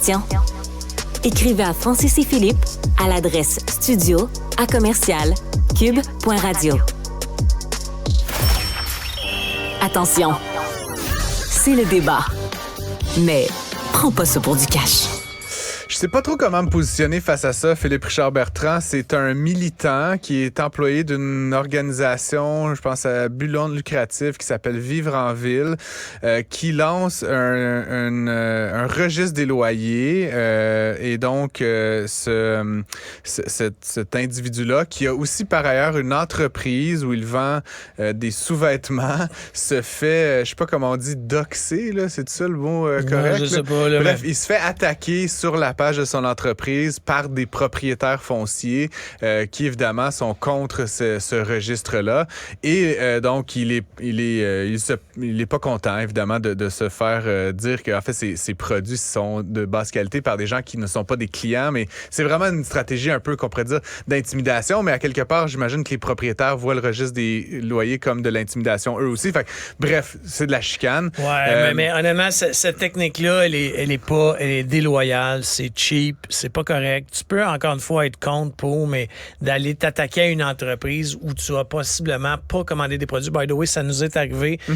questions? Écrivez à Francis et Philippe à l'adresse studio@commercial-cube.radio. Attention, c'est le débat. Mais prends pas ça pour du cash. Je sais pas trop comment me positionner face à ça. Philippe Richard Bertrand, c'est un militant qui est employé d'une organisation, je pense à but non lucratif, qui s'appelle Vivre en ville, qui lance un registre des loyers. Et donc, cet individu-là, qui a aussi par ailleurs une entreprise où il vend des sous-vêtements, se fait, je sais pas comment on dit, doxer, là, c'est ça le mot correct? Je sais pas. Là, bref, il se fait attaquer sur la page de son entreprise par des propriétaires fonciers qui, évidemment, sont contre ce registre-là. Et donc, il est pas content, évidemment, de se faire dire que, en fait, ces produits sont de basse qualité par des gens qui ne sont pas des clients. Mais c'est vraiment une stratégie un peu, qu'on pourrait dire, d'intimidation. Mais à quelque part, j'imagine que les propriétaires voient le registre des loyers comme de l'intimidation eux aussi. Fait que, bref, c'est de la chicane. Ouais, mais honnêtement, cette technique-là, elle est déloyale, c'est cheap, c'est pas correct. Tu peux encore une fois être contre pour, mais d'aller t'attaquer à une entreprise où tu as possiblement pas commandé des produits. By the way, ça nous est arrivé. Je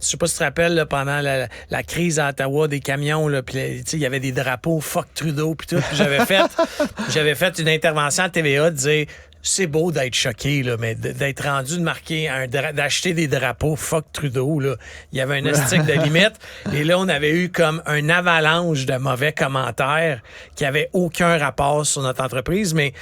sais pas si tu te rappelles, là, pendant la crise à Ottawa des camions, là, puis il y avait des drapeaux fuck Trudeau puis tout. Puis j'avais fait une intervention à TVA de dire c'est beau d'être choqué, là, mais d'être rendu de marquer d'acheter des drapeaux fuck Trudeau, là. Il y avait un estique de limite. Et là, on avait eu comme un avalanche de mauvais commentaires qui n'avaient aucun rapport sur notre entreprise. Mais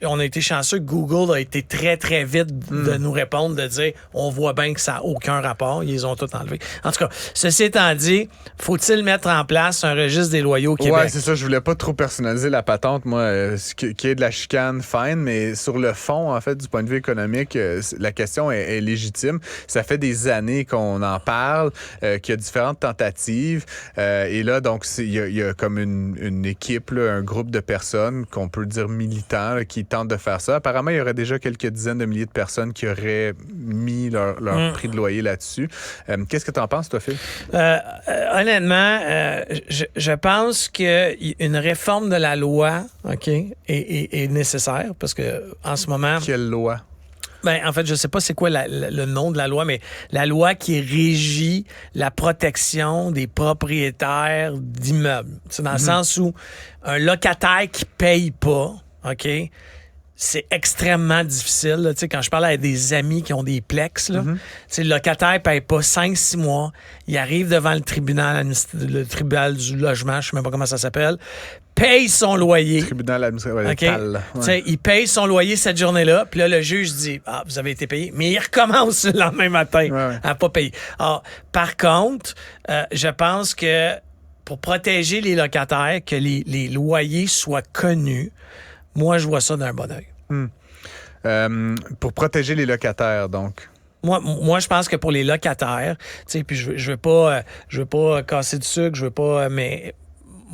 on a été chanceux que Google a été très, très vite de nous répondre, de dire on voit bien que ça n'a aucun rapport. Ils ont tout enlevé. En tout cas, ceci étant dit, faut-il mettre en place un registre des loyers au Québec? Ouais, c'est ça. Je voulais pas trop personnaliser la patente, moi. Qu'il y ait de la chicane, fine, mais sur le fond, en fait, du point de vue économique, la question est légitime. Ça fait des années qu'on en parle, qu'il y a différentes tentatives. Et là, donc, il y a comme une équipe, là, un groupe de personnes, qu'on peut dire militants, là, qui tentent de faire ça. Apparemment, il y aurait déjà quelques dizaines de milliers de personnes qui auraient mis leur prix de loyer là-dessus. Qu'est-ce que tu en penses, toi, Phil? Honnêtement, je pense qu'une réforme de la loi, OK, est nécessaire parce que en ce moment... Quelle loi? Ben, en fait, je sais pas c'est quoi le nom de la loi, mais la loi qui régit la protection des propriétaires d'immeubles. C'est dans le sens où un locataire qui paye pas, OK, c'est extrêmement difficile. Là. Quand je parle à des amis qui ont des plex, là, le locataire ne paye pas 5-6 mois. Il arrive devant le tribunal du logement, je ne sais même pas comment ça s'appelle, paye son loyer. Tribunal administratif. Okay? Ouais. Il paye son loyer cette journée-là, puis là, le juge dit « Ah, vous avez été payé », mais il recommence le lendemain matin à pas payer. Alors, par contre, je pense que pour protéger les locataires, que les loyers soient connus, moi, je vois ça d'un bon œil. Pour protéger les locataires, donc. Moi, je pense que pour les locataires, tu sais, puis je veux pas casser du sucre, je veux pas, mais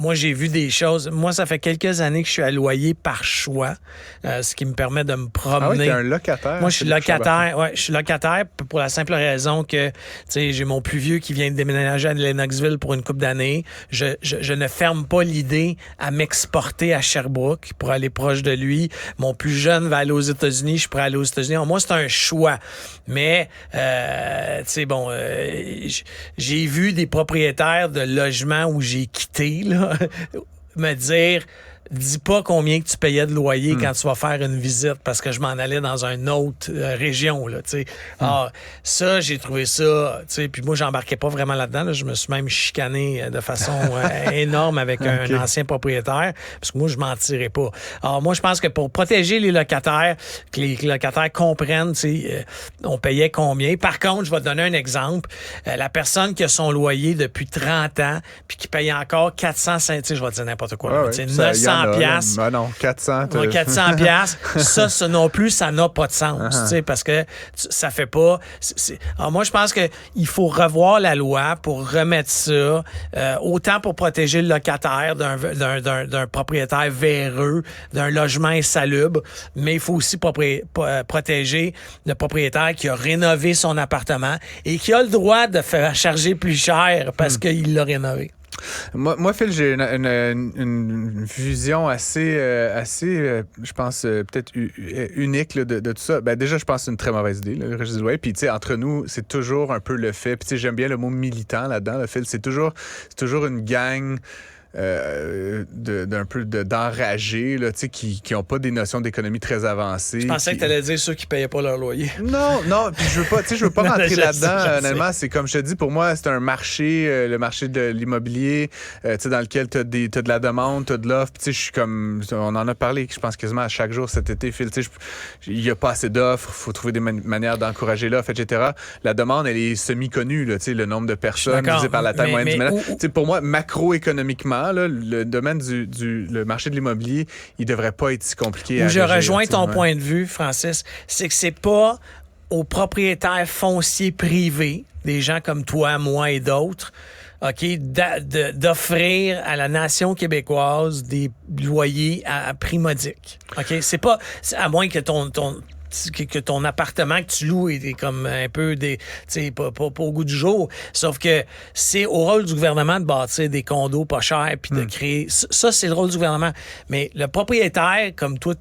moi, j'ai vu des choses. Moi, ça fait quelques années que je suis à loyer par choix, ce qui me permet de me promener. Ah oui, t'es un locataire? Moi, je suis locataire. Ouais, je suis locataire pour la simple raison que, tu sais, j'ai mon plus vieux qui vient de déménager à Lennoxville pour une couple d'années. Je ne ferme pas l'idée à m'exporter à Sherbrooke pour aller proche de lui. Mon plus jeune va aller aux États-Unis, je pourrais aller aux États-Unis. Alors, moi, c'est un choix. Mais, tu sais, bon, j'ai vu des propriétaires de logements où j'ai quitté, là, me dire dis pas combien que tu payais de loyer quand tu vas faire une visite parce que je m'en allais dans une autre région, là, tu sais. Alors, ça, j'ai trouvé ça, tu sais, puis moi, j'embarquais pas vraiment là-dedans, là. Je me suis même chicané de façon énorme avec un ancien propriétaire parce que moi, je m'en tirais pas. Alors, moi, je pense que pour protéger les locataires, que les locataires comprennent, tu sais, on payait combien. Par contre, je vais te donner un exemple. La personne qui a son loyer depuis 30 ans puis qui paye encore 400, tu sais, je vais te dire n'importe quoi, tu sais, 900 piastres. Ben non, 400. 400 piastres. Ça non plus, ça n'a pas de sens, tu sais, parce que ça fait pas... Alors moi, je pense qu'il faut revoir la loi pour remettre ça, autant pour protéger le locataire d'un propriétaire véreux, d'un logement insalubre, mais il faut aussi protéger le propriétaire qui a rénové son appartement et qui a le droit de faire charger plus cher parce qu'il l'a rénové. Moi, Phil, j'ai une vision assez je pense, peut-être unique là, de tout ça. Ben, déjà, je pense que c'est une très mauvaise idée, le registre des loyers. Puis, tu sais, entre nous, c'est toujours un peu le fait. Puis, tu sais, j'aime bien le mot militant là-dedans, Phil. C'est toujours une gang d'un peu d'enragés là, qui n'ont pas des notions d'économie très avancées. Je pensais que tu allais dire ceux qui ne payaient pas leur loyer. Non, puis je veux pas rentrer là-dedans. Honnêtement, c'est comme je te dis, pour moi, c'est un marché, le marché de l'immobilier, dans lequel tu as de la demande, tu as de l'offre. Je suis comme, on en a parlé, je pense quasiment à chaque jour cet été, Phil. Il n'y a pas assez d'offres, il faut trouver des manières d'encourager l'offre, etc. La demande, elle est semi-connue, là, le nombre de personnes divisé par la taille moyenne du ménage. Pour moi, macroéconomiquement, là, le domaine le marché de l'immobilier, il devrait pas être si compliqué à gérer. Je rejoins ton ouais. point de vue, Francis, c'est que c'est pas aux propriétaires fonciers privés, des gens comme toi, moi et d'autres, OK, d'offrir à la nation québécoise des loyers à prix modique. OK, c'est pas, à moins que ton appartement que tu loues est comme un peu pas au goût du jour. Sauf que c'est au rôle du gouvernement de bâtir des condos pas chers puis de créer. Ça, c'est le rôle du gouvernement. Mais le propriétaire, comme toi,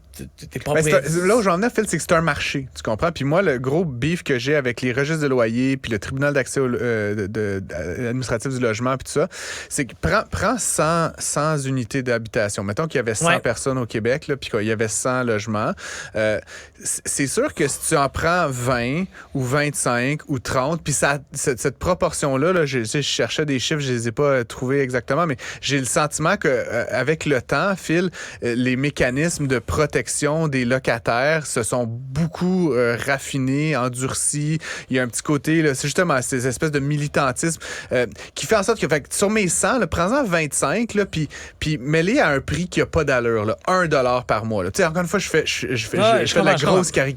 t'es propriétaire. Là où j'en ai, Phil, c'est que c'est un marché. Tu comprends? Puis moi, le gros beef que j'ai avec les registres de loyer puis le tribunal d'accès administratif du logement puis tout ça, c'est que prends 100 unités d'habitation. Mettons qu'il y avait 100 personnes au Québec là, puis qu'il y avait 100 logements. C'est sûr que si tu en prends 20 ou 25 ou 30, puis cette proportion-là, là, je cherchais des chiffres, je les ai pas trouvés exactement, mais j'ai le sentiment qu'avec le temps, Phil, les mécanismes de protection des locataires se sont beaucoup raffinés, endurcis. Il y a un petit côté, là, c'est justement ces espèces de militantisme qui fait en sorte que sur mes 100, là, prends-en 25, là, puis mets-les à un prix qui n'a pas d'allure, là, $1 par mois. Là. Encore une fois, je fais de la grosse caricature.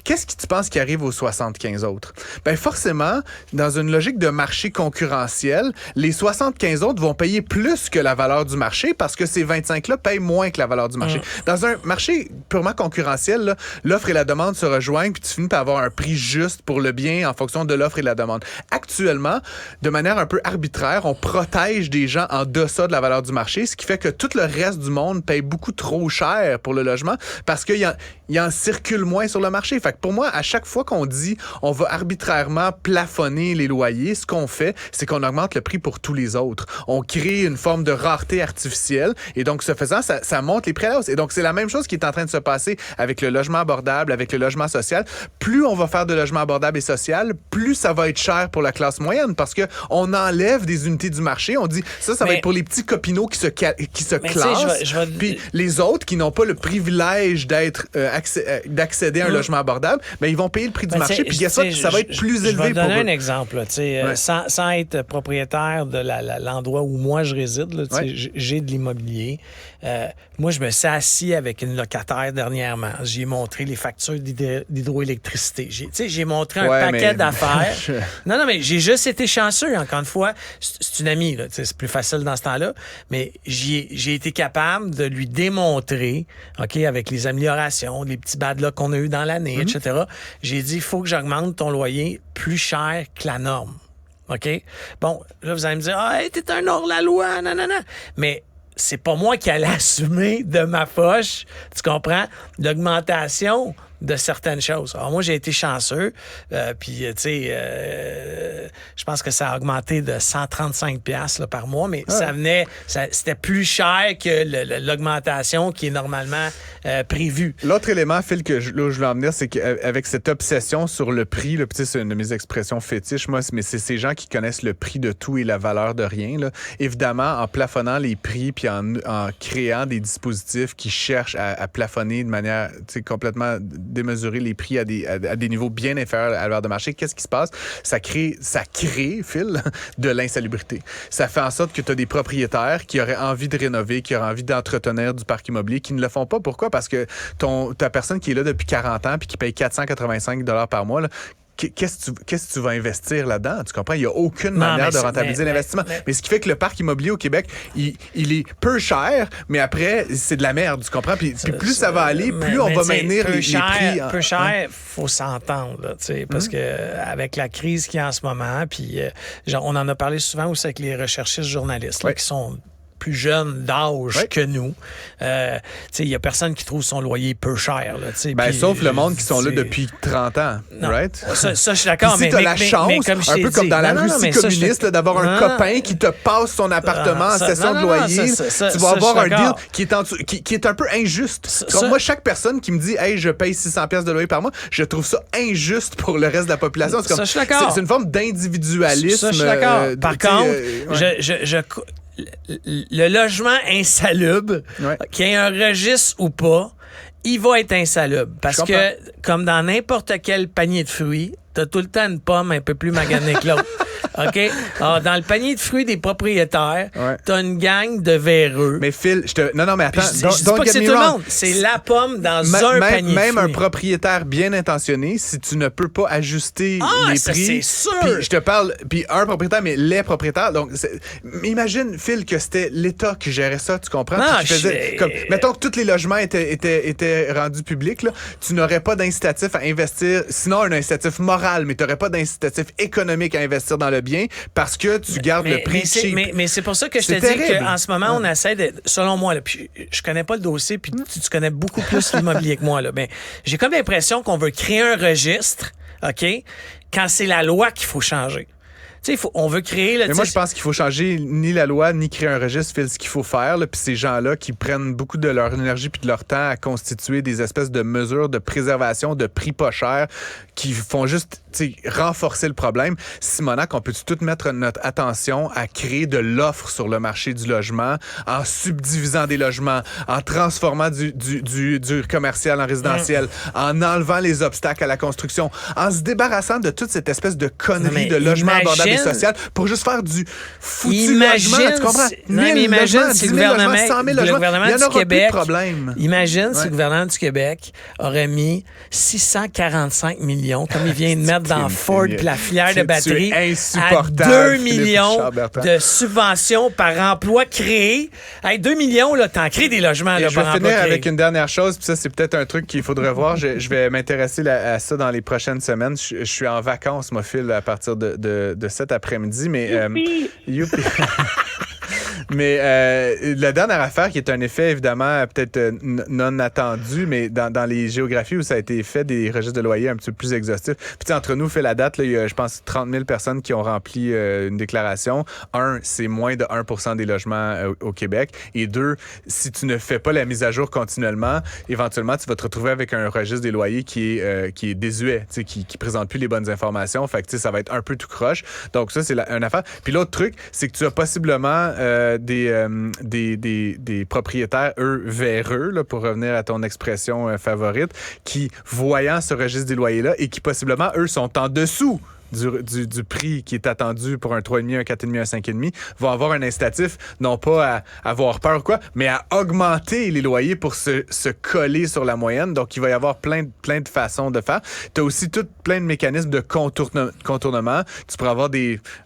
Qu'est-ce que tu penses qui arrive aux 75 autres? Ben forcément, dans une logique de marché concurrentiel, les 75 autres vont payer plus que la valeur du marché parce que ces 25-là payent moins que la valeur du marché. Dans un marché purement concurrentiel, là, l'offre et la demande se rejoignent puis tu finis par avoir un prix juste pour le bien en fonction de l'offre et de la demande. Actuellement, de manière un peu arbitraire, on protège des gens en deçà de la valeur du marché, ce qui fait que tout le reste du monde paye beaucoup trop cher pour le logement parce qu'il y en circule moins sur le marché. Fait que pour moi, à chaque fois qu'on dit on va arbitrairement plafonner les loyers, ce qu'on fait, c'est qu'on augmente le prix pour tous les autres. On crée une forme de rareté artificielle et donc, ce faisant, ça monte les prix à la hausse. Et donc, c'est la même chose qui est en train de se passer avec le logement abordable, avec le logement social. Plus on va faire de logement abordable et social, plus ça va être cher pour la classe moyenne parce que on enlève des unités du marché. On dit ça va être pour les petits copineaux qui se classent. Puis les autres qui n'ont pas le privilège d'accéder à un logement abordable, mais ils vont payer le prix du marché, puis ça va être plus élevé pour eux. Je vais donner un exemple. Sans être propriétaire de l'endroit où moi je réside, là, j'ai de l'immobilier. Moi, je me suis assis avec une locataire dernièrement. J'ai montré les factures d'hydroélectricité. J'ai montré un paquet d'affaires. Non, mais j'ai juste été chanceux, encore une fois. C'est une amie, là, c'est plus facile dans ce temps-là, mais j'ai été capable de lui démontrer, OK, avec les améliorations, les petits bad luck qu'on a eu dans l'année, etc. J'ai dit, il faut que j'augmente ton loyer plus cher que la norme. OK? Bon, là, vous allez me dire, t'es un hors-la-loi, nanana. Mais c'est pas moi qui allais assumer de ma poche, tu comprends, l'augmentation de certaines choses. Alors moi, j'ai été chanceux, puis tu sais, je pense que ça a augmenté de 135$ là, par mois, mais c'était plus cher que l'augmentation qui est normalement prévue. L'autre élément, Phil, que je voulais en venir, c'est qu'avec cette obsession sur le prix, là, c'est une de mes expressions fétiches, moi, mais c'est ces gens qui connaissent le prix de tout et la valeur de rien. Là. Évidemment, en plafonnant les prix puis en créant des dispositifs qui cherchent à plafonner de manière complètement démesurer les prix à des niveaux bien inférieurs à la valeur de marché, qu'est-ce qui se passe? Ça crée, Phil, de l'insalubrité. Ça fait en sorte que tu as des propriétaires qui auraient envie de rénover, qui auraient envie d'entretenir du parc immobilier, qui ne le font pas. Pourquoi? Parce que ta personne qui est là depuis 40 ans puis qui paye $485 par mois, là, qu'est-ce que tu vas investir là-dedans? Tu comprends? Il n'y a aucune manière de rentabiliser l'investissement. Mais ce qui fait que le parc immobilier au Québec, il est peu cher, mais après, c'est de la merde, tu comprends? Puis plus ça va aller, plus on va maintenir les prix. Peu cher, faut s'entendre, là, parce que avec la crise qu'il y a en ce moment, puis on en a parlé souvent aussi avec les recherchistes journalistes là, qui sont plus jeunes d'âge que nous. Il y a personne qui trouve son loyer peu cher. Là, pis, sauf le monde qui sont là depuis 30 ans. Non, right? Ça, je suis d'accord. Mais tu as la chance, un peu comme dans la Russie communiste, d'avoir un copain qui te passe son appartement en cession de loyer. Tu vas avoir un deal qui est un peu injuste. Moi, chaque personne qui me dit « Hey, je paye 600$ de loyer par mois », je trouve ça injuste pour le reste de la population. C'est comme, c'est une forme d'individualisme. Ça, je suis d'accord. Par contre, le logement insalubre, qu'il y ait un registre ou pas, il va être insalubre. Parce que, comme dans n'importe quel panier de fruits, t'as tout le temps une pomme un peu plus maganée que l'autre. OK? Alors, dans le panier de fruits des propriétaires, t'as une gang de véreux. Mais Phil, Non, mais attends. Je dis pas que c'est tout le monde. C'est la pomme dans un panier de fruits. Même un propriétaire bien intentionné, si tu ne peux pas ajuster les prix... c'est sûr! Puis je te parle... Puis un propriétaire, mais les propriétaires... Donc, imagine, Phil, que c'était l'État qui gérait ça, tu comprends? Mettons que tous les logements étaient rendus publics, là, tu n'aurais pas d'incitatif à investir, sinon un incitatif moral, mais tu n'aurais pas d'incitatif économique à investir dans le bien parce que tu gardes le prix cheap. Mais c'est pour ça que je te dis qu'en ce moment, on essaie de... Selon moi, là, puis je connais pas le dossier, puis tu connais beaucoup plus l'immobilier que moi, là, ben, j'ai comme l'impression qu'on veut créer un registre, OK, quand c'est la loi qu'il faut changer. On veut créer... Mais moi, je pense qu'il faut changer ni la loi, ni créer un registre. Phil, ce qu'il faut faire, puis ces gens-là qui prennent beaucoup de leur énergie puis de leur temps à constituer des espèces de mesures de préservation, de prix pas cher, qui font juste renforcer le problème. Simonac, on peut-tu tout mettre notre attention à créer de l'offre sur le marché du logement en subdivisant des logements, en transformant du commercial en résidentiel, en enlevant les obstacles à la construction, en se débarrassant de toute cette espèce de connerie de logement abordable et social pour juste faire du foutu logement. Tu comprends? 1000 logements, 10 000 logements, 100 000 logements. Il y en aura plus de problème. Imagine si le gouvernement du Québec aurait mis 645 millions, comme il vient de mettre dans Ford puis la filière de batterie, à 2 millions de subventions par emploi créé. Hey, 2 millions, là, t'en crées des logements. Là, je vais finir avec une dernière chose, puis ça, c'est peut-être un truc qu'il faudrait voir. Je vais m'intéresser à ça dans les prochaines semaines. Je suis en vacances, moi, Phil, à partir de cet après-midi, mais... Youpi! Mais la dernière affaire, qui est un effet évidemment peut-être non attendu, mais dans les géographies où ça a été fait, des registres de loyer un petit peu plus exhaustifs. Puis entre nous, fait la date, là, il y a, je pense, 30 000 personnes qui ont rempli une déclaration. C'est moins de 1% des logements au Québec. Et 2, si tu ne fais pas la mise à jour continuellement, éventuellement, tu vas te retrouver avec un registre des loyers qui est désuet, qui présente plus les bonnes informations. Fait que ça va être un peu tout croche. Donc ça, c'est une affaire. Puis l'autre truc, c'est que tu as possiblement des propriétaires, eux, véreux, là, pour revenir à ton expression favorite, qui, voyant ce registre des loyers-là, et qui, possiblement, eux, sont en dessous du prix qui est attendu pour un 3,5, un 4,5, un 5,5, vont avoir un incitatif, non pas à avoir peur ou quoi, mais à augmenter les loyers pour se coller sur la moyenne. Donc, il va y avoir plein de façons de faire. Tu as aussi plein de mécanismes de contournement. Tu pourrais avoir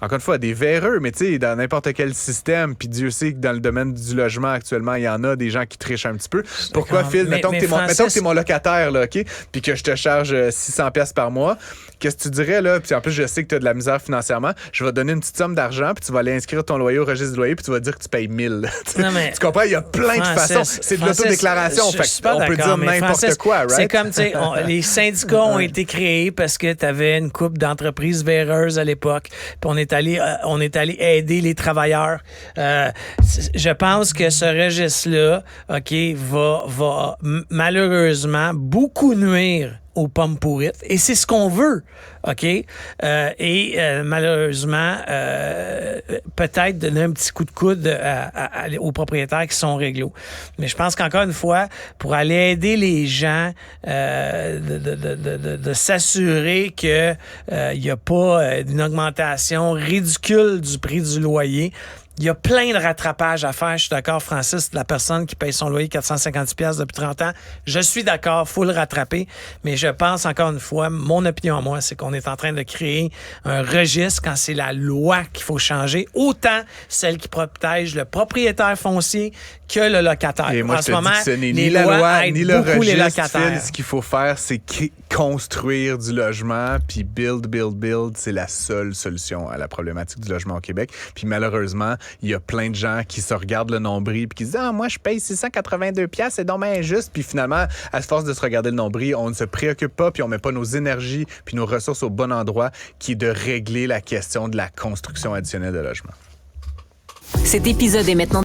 encore une fois, des véreux, mais tu sais, dans n'importe quel système, puis Dieu sait que dans le domaine du logement actuellement, il y en a des gens qui trichent un petit peu. Pourquoi, Phil? Mettons que t'es mon locataire, là, OK? Puis que je te charge 600$ par mois. Qu'est-ce que tu dirais, là? Puis en plus, je sais que tu as de la misère financièrement. Je vais te donner une petite somme d'argent, puis tu vas aller inscrire ton loyer au registre du loyer, puis tu vas dire que tu payes 1000. Tu comprends? Il y a plein de façons. C'est de l'autodéclaration. On peut dire n'importe quoi, right? C'est comme, tu sais, les syndicats ont été créés parce que tu avais une couple d'entreprises véreuses à l'époque, puis on est allé aider les travailleurs. Je pense que ce registre-là, OK, va malheureusement beaucoup nuire aux pommes pourrites. Et c'est ce qu'on veut, OK? Malheureusement, peut-être donner un petit coup de coude aux propriétaires qui sont réglo. Mais je pense qu'encore une fois, pour aller aider les gens de s'assurer qu'il n'y a pas une augmentation ridicule du prix du loyer, Il y a plein de rattrapages à faire. Je suis d'accord, Francis, la personne qui paye son loyer 450$ depuis 30 ans. Je suis d'accord, il faut le rattraper. Mais je pense, encore une fois, mon opinion à moi, c'est qu'on est en train de créer un registre quand c'est la loi qu'il faut changer, autant celle qui protège le propriétaire foncier que le locataire. Et moi, en je ce te moment, dis que ce n'est les ni la lois loi, aident ni le beaucoup les registre. locataires. Phil, ce qu'il faut faire, c'est construire du logement, puis build. C'est la seule solution à la problématique du logement au Québec. Puis malheureusement, il y a plein de gens qui se regardent le nombril puis qui se disent « Ah, moi, je paye 682$, c'est donc bien injuste. » Puis finalement, à force de se regarder le nombril, on ne se préoccupe pas puis on met pas nos énergies puis nos ressources au bon endroit, qui est de régler la question de la construction additionnelle de logements. Cet épisode est maintenant